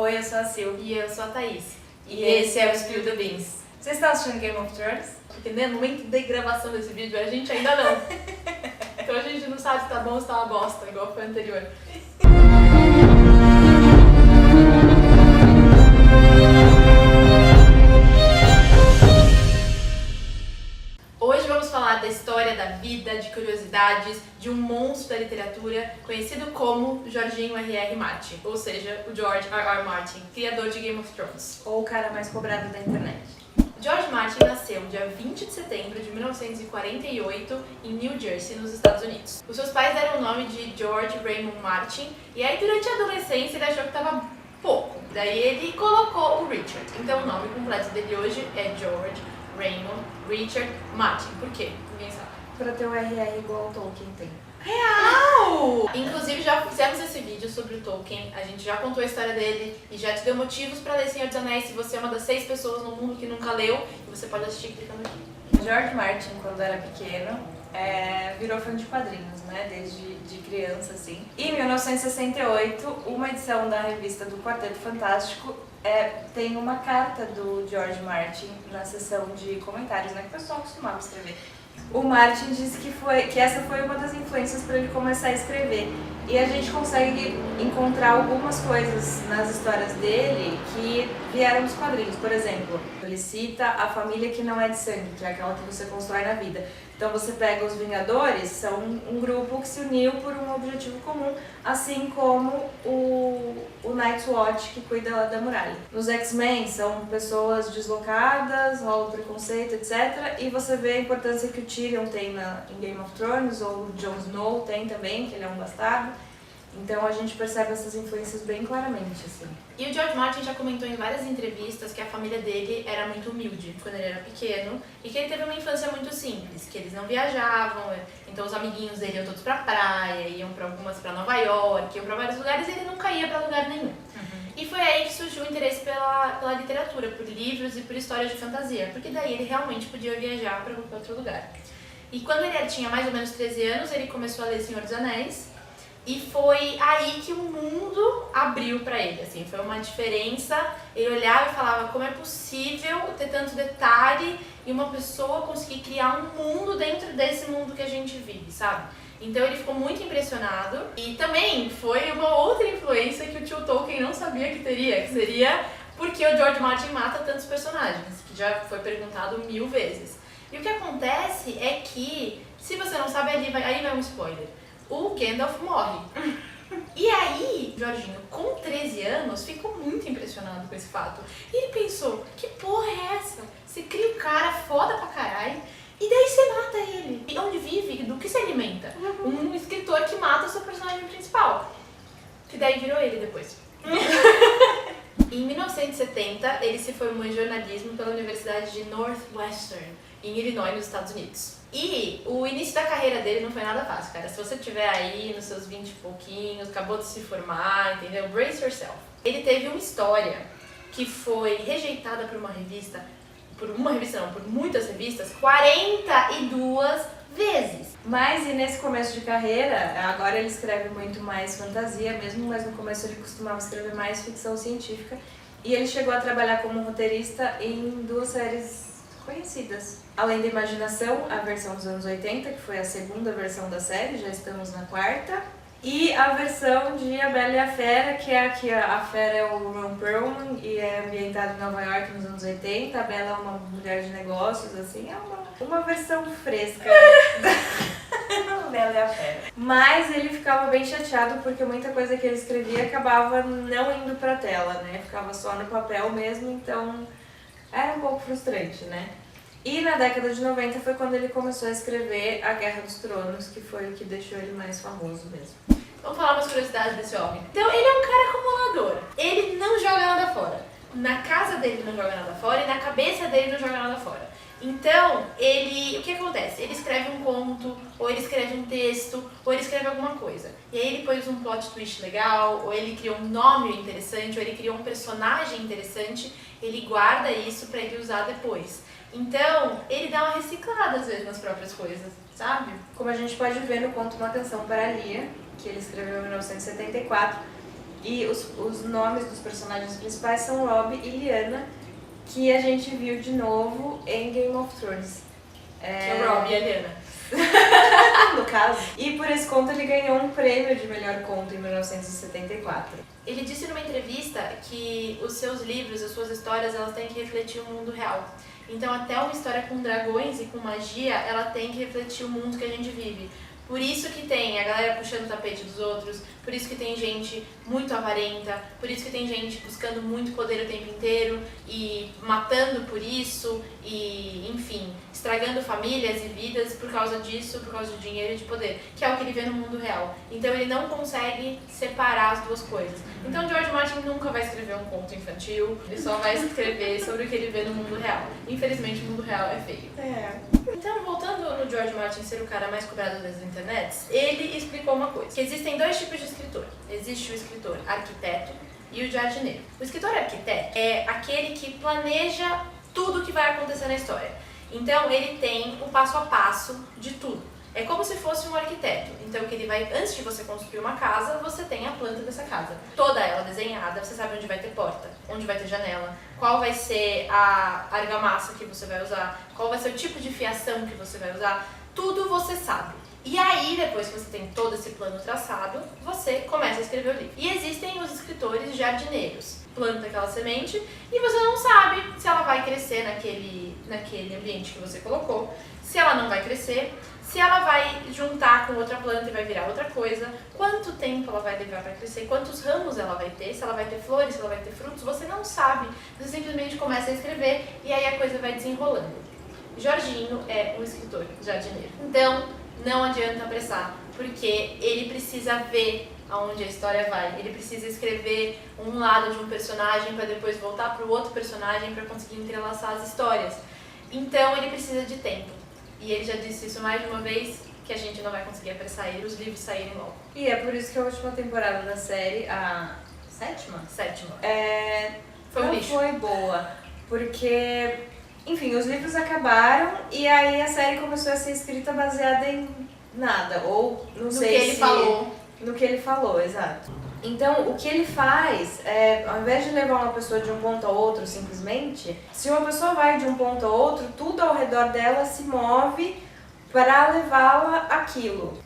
Oi, eu sou a Sil. E eu sou a Thaís. E esse é o Spill the Beans. Vocês estão assistindo Game of Thrones? Entendendo? No momento da gravação desse vídeo, a gente ainda não. Então a gente não sabe se tá bom ou se tá uma bosta, igual foi o anterior. Hoje vamos falar da história, da vida, de curiosidades, de um monstro da literatura conhecido como Jorginho R.R. Martin, ou seja, o George R.R. Martin, criador de Game of Thrones. Ou o cara mais cobrado da internet. George Martin nasceu dia 20 de setembro de 1948 em New Jersey, nos Estados Unidos. Os seus pais deram o nome de George Raymond Martin, e aí durante a adolescência ele achou que estava pouco. Daí ele colocou o Richard. Então o nome completo dele hoje é George Raymond Richard Martin. Por quê? Ninguém sabe. Pra ter o RR igual o Tolkien tem. Real! Inclusive já fizemos esse vídeo sobre o Tolkien, a gente já contou a história dele e já te deu motivos pra ler Senhor dos Anéis se você é uma das 6 pessoas no mundo que nunca leu, e você pode assistir clicando aqui. George Martin, quando era pequeno, virou fã de quadrinhos, né? Desde de criança, assim. E em 1968, uma edição da revista do Quarteto Fantástico tem uma carta do George Martin na seção de comentários, né? Que o pessoal costumava escrever. O Martin disse que essa foi uma das influências para ele começar a escrever. E a gente consegue encontrar algumas coisas nas histórias dele que vieram dos quadrinhos. Por exemplo, ele cita a família que não é de sangue, que é aquela que você constrói na vida. Então você pega os Vingadores, são um grupo que se uniu por um objetivo comum, assim como o Night's Watch, que cuida lá da muralha. Nos X-Men são pessoas deslocadas, rola o preconceito, etc. E você vê a importância que o Tyrion tem em Game of Thrones, ou o Jon Snow tem também, que ele é um bastardo. Então a gente percebe essas influências bem claramente, assim. E o George Martin já comentou em várias entrevistas que a família dele era muito humilde quando ele era pequeno e que ele teve uma infância muito simples, que eles não viajavam, então os amiguinhos dele iam todos pra praia, iam pra algumas pra Nova York, iam pra vários lugares e ele nunca ia pra lugar nenhum. E foi aí que surgiu o interesse pela literatura, por livros e por histórias de fantasia, porque daí ele realmente podia viajar pra qualquer outro lugar. E quando ele tinha mais ou menos 13 anos, ele começou a ler Senhor dos Anéis. E foi aí que o mundo abriu pra ele, assim, foi uma diferença. Ele olhava e falava como é possível ter tanto detalhe e uma pessoa conseguir criar um mundo dentro desse mundo que a gente vive, sabe? Então ele ficou muito impressionado e também foi uma outra influência que o tio Tolkien não sabia que teria, que seria porque o George Martin mata tantos personagens, que já foi perguntado 1000 vezes. E o que acontece é que, se você não sabe, aí vai um spoiler. O Gandalf morre. E aí, Jorginho, com 13 anos, ficou muito impressionado com esse fato. E ele pensou, que porra é essa? Você cria um cara foda pra caralho, e daí você mata ele. E onde vive? Do que se alimenta? Um escritor que mata o seu personagem principal. Que daí virou ele depois. Em 1970, ele se formou em jornalismo pela Universidade de Northwestern, em Illinois, nos Estados Unidos. E o início da carreira dele não foi nada fácil, cara. Se você estiver aí nos seus 20 e pouquinhos, acabou de se formar, entendeu? Brace yourself. Ele teve uma história que foi rejeitada por muitas revistas, 42 vezes. Mas e nesse começo de carreira, agora ele escreve muito mais fantasia mesmo, mas no começo ele costumava escrever mais ficção científica. E ele chegou a trabalhar como roteirista em 2 séries conhecidas. Além da Imaginação, a versão dos anos 80, que foi a segunda versão da série, já estamos na 4ª. E a versão de A Bela e a Fera, que é aqui, a Fera é o Ron Perlman e é ambientado em Nova York nos anos 80. A Bela é uma mulher de negócios, assim, é uma versão fresca da Bela e a Fera. Mas ele ficava bem chateado porque muita coisa que ele escrevia acabava não indo pra tela, né? Ficava só no papel mesmo, então era um pouco frustrante, né? E na década de 90 foi quando ele começou a escrever A Guerra dos Tronos, que foi o que deixou ele mais famoso mesmo. Vamos falar umas curiosidades desse homem. Então, ele é um cara acumulador. Ele não joga nada fora. Na casa dele não joga nada fora e na cabeça dele não joga nada fora. Então, o que acontece? Ele escreve um conto, ou ele escreve um texto, ou ele escreve alguma coisa. E aí ele pôs um plot twist legal, ou ele criou um nome interessante, ou ele criou um personagem interessante, ele guarda isso pra ele usar depois. Então, ele dá uma reciclada às vezes nas próprias coisas, sabe? Como a gente pode ver no conto Uma Canção para Lia, que ele escreveu em 1974, E os nomes dos personagens principais são Robb e Lyanna, que a gente viu de novo em Game of Thrones. Que é o Robb e a Lyanna. No caso. E por esse conto ele ganhou um prêmio de melhor conto em 1974. Ele disse numa entrevista que os seus livros, as suas histórias, elas têm que refletir o mundo real. Então até uma história com dragões e com magia, ela tem que refletir o mundo que a gente vive. Por isso que tem a galera puxando o tapete dos outros, por isso que tem gente muito avarenta, por isso que tem gente buscando muito poder o tempo inteiro e matando por isso e, enfim, estragando famílias e vidas por causa disso, por causa de dinheiro e de poder, que é o que ele vê no mundo real. Então ele não consegue separar as duas coisas. Então George Martin nunca vai escrever um conto infantil, ele só vai escrever sobre o que ele vê no mundo real. Infelizmente o mundo real é feio. Então, voltando no George Martin ser o cara mais cobrado das internets, ele explicou uma coisa, que existem dois tipos de escritor. Existe o escritor arquiteto e o jardineiro. O escritor arquiteto é aquele que planeja tudo que vai acontecer na história. Então, ele tem o passo a passo de tudo. É como se fosse um arquiteto. Então, que ele vai, antes de você construir uma casa, você tem a planta dessa casa. Toda ela desenhada, você sabe onde vai ter porta, onde vai ter janela, qual vai ser a argamassa que você vai usar, qual vai ser o tipo de fiação que você vai usar. Tudo você sabe. E aí, depois que você tem todo esse plano traçado, você começa a escrever o livro. E existem os escritores jardineiros. Planta aquela semente e você não sabe se ela vai crescer naquele ambiente que você colocou, se ela não vai crescer, se ela vai juntar com outra planta e vai virar outra coisa, quanto tempo ela vai levar para crescer, quantos ramos ela vai ter, se ela vai ter flores, se ela vai ter frutos, você não sabe. Você simplesmente começa a escrever e aí a coisa vai desenrolando. Jorginho é um escritor jardineiro. Então, não adianta apressar, porque ele precisa ver aonde a história vai. Ele precisa escrever um lado de um personagem para depois voltar para o outro personagem para conseguir entrelaçar as histórias. Então, ele precisa de tempo. E ele já disse isso mais de uma vez, que a gente não vai conseguir apressar ele, os livros saírem logo. E é por isso que a última temporada da série, a sétima, Foi um não lixo. foi boa. Porque, enfim, os livros acabaram e aí a série começou a ser escrita baseada em nada. Ou, não sei que ele se... falou. No que ele falou, exato. Então, o que ele faz é, ao invés de levar uma pessoa de um ponto ao outro simplesmente, se uma pessoa vai de um ponto ao outro, tudo ao redor dela se move para levá-la àquilo.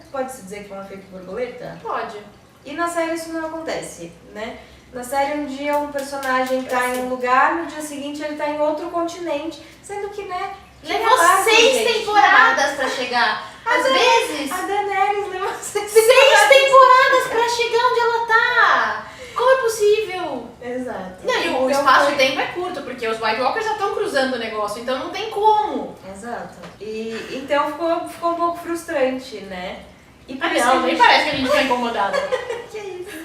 Pode-se dizer que é um efeito borboleta? Pode. E na série isso não acontece, né? Na série um dia um personagem tá em um lugar, no dia seguinte ele tá em outro continente, sendo que, né... Levou 6 temporadas pra chegar. Às vezes, A Daenerys levou 6 temporadas pra chegar onde ela tá. Como é possível? Exato. Não, e o Então espaço foi- de tempo é curto, porque os White Walkers já estão cruzando o negócio, então não tem como. Exato. E então ficou um pouco frustrante, né? E por isso Não, que nem parece que a gente tá incomodada. Que isso?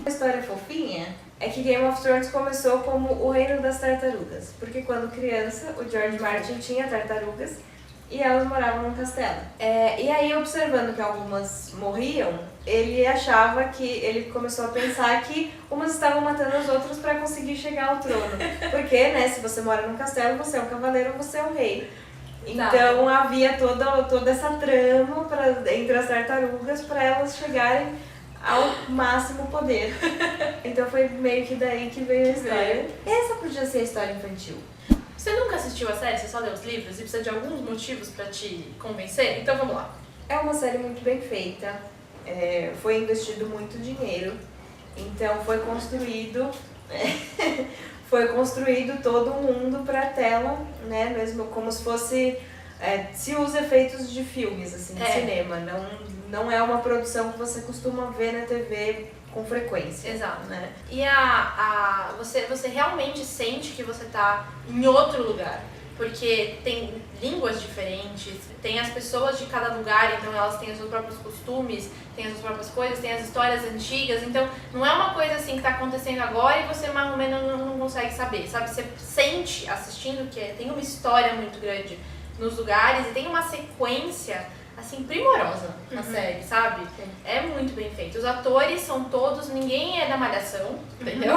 A história fofinha é que Game of Thrones começou como o reino das tartarugas. Porque quando criança, o George Martin tinha tartarugas e elas moravam num castelo. E aí, observando que algumas morriam, ele começou a pensar que umas estavam matando as outras para conseguir chegar ao trono. Porque, né, se você mora num castelo, você é um cavaleiro, você é um rei. Então havia toda essa trama entre as tartarugas para elas chegarem ao máximo poder. Então foi meio que daí que veio a história. Essa podia ser a história infantil. Você nunca assistiu a série, você só leu os livros e precisa de alguns motivos pra te convencer? Então vamos lá. É uma série muito bem feita, foi investido muito dinheiro, então foi construído todo mundo pra tela, né? Mesmo como se fosse... se usa efeitos de filmes, assim, de cinema. Não é uma produção que você costuma ver na TV com frequência. Exato. Né? E você realmente sente que você tá em outro lugar. Porque tem línguas diferentes, tem as pessoas de cada lugar, então elas têm os seus próprios costumes, têm as suas próprias coisas, têm as histórias antigas. Então não é uma coisa assim que tá acontecendo agora e você mais ou menos não consegue saber, sabe? Você sente assistindo que tem uma história muito grande nos lugares e tem uma sequência assim primorosa na série, sabe? Sim. É muito bem feito. Os atores são todos, ninguém é da Malhação, entendeu?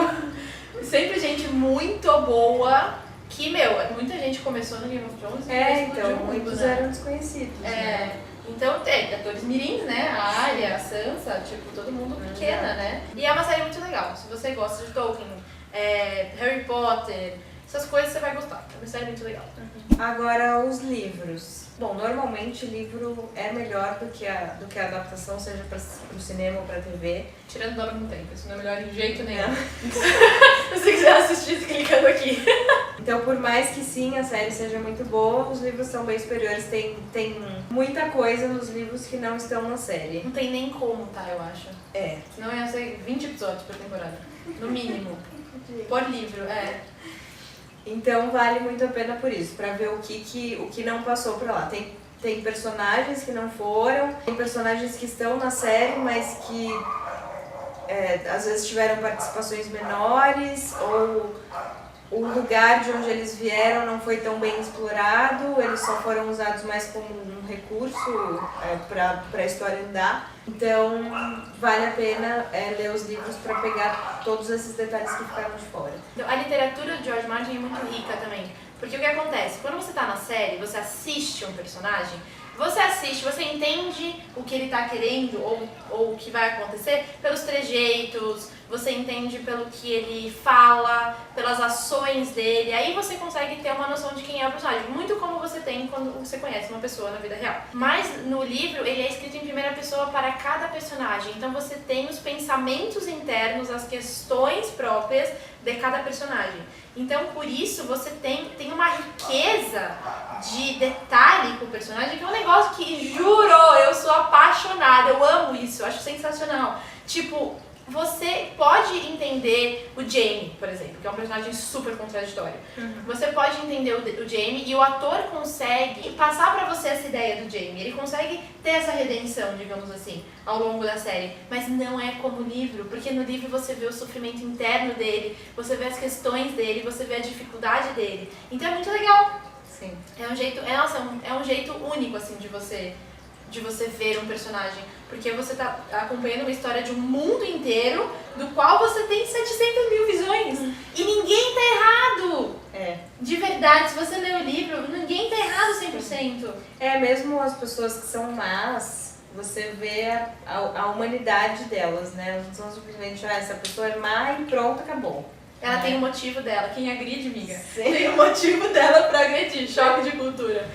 Sempre gente muito boa, que, muita gente começou no Game of Thrones e explodiu Então, muito, muitos né? eram desconhecidos. Né? Então tem atores mirins, né? A Arya, a Sansa, tipo, todo mundo pequena, né? E é uma série muito legal. Se você gosta de Tolkien, Harry Potter, essas coisas você vai gostar. É uma série muito legal. Agora, os livros. Bom, normalmente livro é melhor do que a adaptação, seja para o cinema ou para TV. Tirando Dobra no Tempo, isso não é melhor de jeito nenhum. Se você quiser assistir, clicando aqui. Então, por mais que sim, a série seja muito boa, os livros são bem superiores. Tem muita coisa nos livros que não estão na série. Não tem nem como, tá, eu acho. Senão ia ser 20 episódios por temporada. No mínimo. Por livro, Então vale muito a pena por isso, pra ver o que não passou pra lá. Tem personagens que não foram, tem personagens que estão na série, mas que às vezes tiveram participações menores, ou o lugar de onde eles vieram não foi tão bem explorado, eles só foram usados mais como um recurso para a história andar. Então vale a pena ler os livros para pegar todos esses detalhes que ficaram de fora. Então, a literatura de George Martin é muito rica também, porque o que acontece? Quando você está na série, você assiste um personagem, você entende o que ele está querendo ou o que vai acontecer pelos trejeitos, você entende pelo que ele fala, pelas ações dele, aí você consegue ter uma noção de quem é o personagem, muito como você tem quando você conhece uma pessoa na vida real. Mas no livro, ele é escrito em primeira pessoa para cada personagem, então você tem os pensamentos internos, as questões próprias de cada personagem. Então, por isso, você tem uma riqueza de detalhe com o personagem, que é um negócio que, juro, eu sou apaixonada, eu amo isso, eu acho sensacional. Tipo, você pode entender o Jaime, por exemplo, que é um personagem super contraditório. Você pode entender o Jaime e o ator consegue passar pra você essa ideia do Jaime. Ele consegue ter essa redenção, digamos assim, ao longo da série. Mas não é como o livro, porque no livro você vê o sofrimento interno dele, você vê as questões dele, você vê a dificuldade dele. Então é muito legal. Sim. É um jeito único, assim, de você ver um personagem, porque você tá acompanhando uma história de um mundo inteiro, do qual você tem 700 mil visões, e ninguém tá errado! De verdade, se você ler o livro, ninguém tá errado 100%. Mesmo as pessoas que são más, você vê a humanidade delas, né? Não são simplesmente, essa pessoa é má e pronto, acabou. Ela tem um motivo dela. Quem agride, amiga? Sim. Tem um motivo dela pra agredir. Choque de cultura.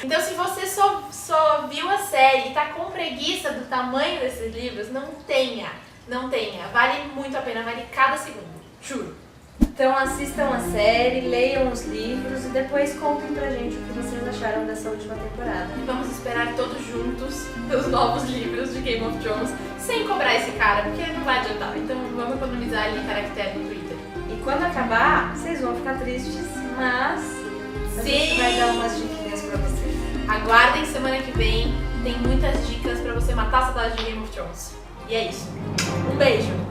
Então, se você só viu a série e tá com preguiça do tamanho desses livros, não tenha. Não tenha. Vale muito a pena. Vale cada segundo. Juro. Então assistam a série, leiam os livros e depois contem pra gente o que vocês acharam dessa última temporada. E vamos esperar todos juntos os novos livros de Game of Thrones, sem cobrar esse cara, porque não vai adiantar. Então vamos economizar ali caractere no Twitter. E quando acabar, vocês vão ficar tristes, mas a gente vai dar umas diquinhas pra vocês. Aguardem semana que vem, tem muitas dicas pra você matar a saudade de Game of Thrones. E é isso. Um beijo!